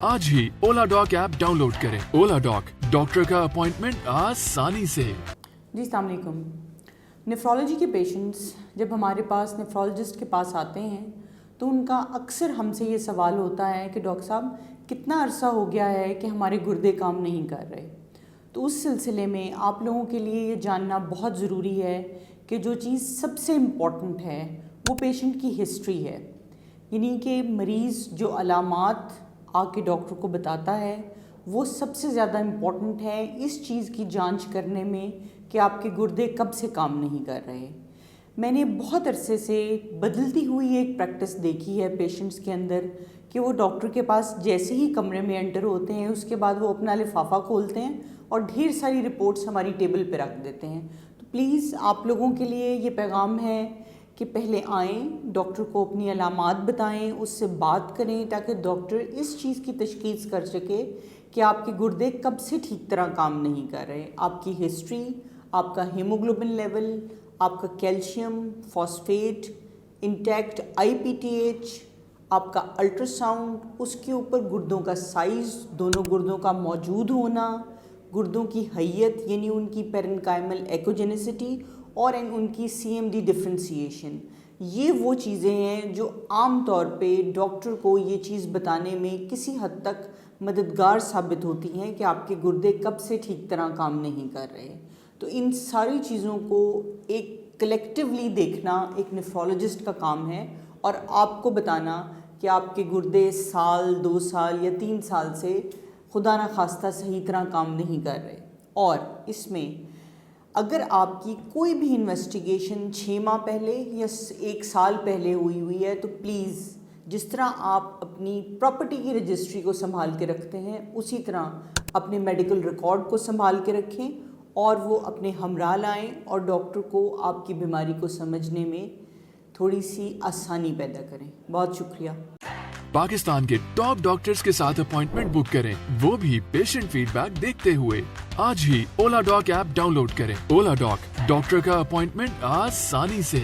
आज ही ओला dock app download करें। ओला dock, doctor का अपॉइंटमेंट आसानी से। जी अस्सलाम वालेकुम। नेफ्रोलॉजी के पेशेंट्स जब हमारे पास नेफ्रोलॉजिस्ट के पास आते हैं तो उनका अक्सर हमसे ये सवाल होता है कि डॉक्टर साहब कितना अरसा हो गया है कि हमारे गुर्दे काम नहीं कर रहे। तो उस सिलसिले में आप लोगों के लिए ये जानना बहुत ज़रूरी है कि जो चीज़ सबसे इम्पॉर्टेंट है वो पेशेंट की हिस्ट्री है, यानी कि मरीज़ जो अलामात आके डॉक्टर को बताता है वो सबसे ज़्यादा इम्पॉर्टेंट है इस चीज़ की जांच करने में कि आपके गुर्दे कब से काम नहीं कर रहे। मैंने बहुत अरसे से बदलती हुई एक प्रैक्टिस देखी है पेशेंट्स के अंदर कि वो डॉक्टर के पास जैसे ही कमरे में एंटर होते हैं उसके बाद वो अपना लिफाफा खोलते हैं और ढेर सारी रिपोर्ट्स हमारी टेबल पे रख देते हैं। तो प्लीज़ आप लोगों के लिए ये पैगाम है कि पहले आएँ, डॉक्टर को अपनी अलामात बताएं, उससे बात करें ताकि डॉक्टर इस चीज़ की तशख़ीस कर सके कि आपके गुर्दे कब से ठीक तरह काम नहीं कर रहे। आपकी हिस्ट्री, आपका हीमोग्लोबिन लेवल, आपका कैल्शियम, फॉस्फेट, इंटैक्ट IPTH, आपका अल्ट्रासाउंड, उसके ऊपर गुर्दों का साइज़, दोनों गुर्दों का मौजूद होना, गुर्दों की हैयत यानी उनकी पेरेन्काइमल एकोजेनिसिटी और उनकी CMD डिफ्रेंसिएशन, ये वो चीज़ें हैं जो आम तौर पे डॉक्टर को ये चीज़ बताने में किसी हद तक मददगार साबित होती हैं कि आपके गुर्दे कब से ठीक तरह काम नहीं कर रहे। तो इन सारी चीज़ों को एक कलेक्टिवली देखना एक नेफ्रोलॉजिस्ट का काम है और आपको बताना कि आपके गुर्दे साल, 2 साल या 3 साल से खुदा न खास्ता सही तरह काम नहीं कर रहे। और इसमें अगर आपकी कोई भी इन्वेस्टिगेशन 6 माह पहले या 1 साल पहले हुई है तो प्लीज़ जिस तरह आप अपनी प्रॉपर्टी की रजिस्ट्री को संभाल के रखते हैं उसी तरह अपने मेडिकल रिकॉर्ड को संभाल के रखें और वो अपने हमरा लाएं और डॉक्टर को आपकी बीमारी को समझने में थोड़ी सी आसानी पैदा करें। बहुत शुक्रिया। पाकिस्तान के टॉप डॉक्टर्स के साथ अपॉइंटमेंट बुक करें, वो भी पेशेंट फीडबैक देखते हुए। आज ही ओला डॉक ऐप डाउनलोड करें। ओला डॉक, डॉक्टर का अपॉइंटमेंट आसानी से।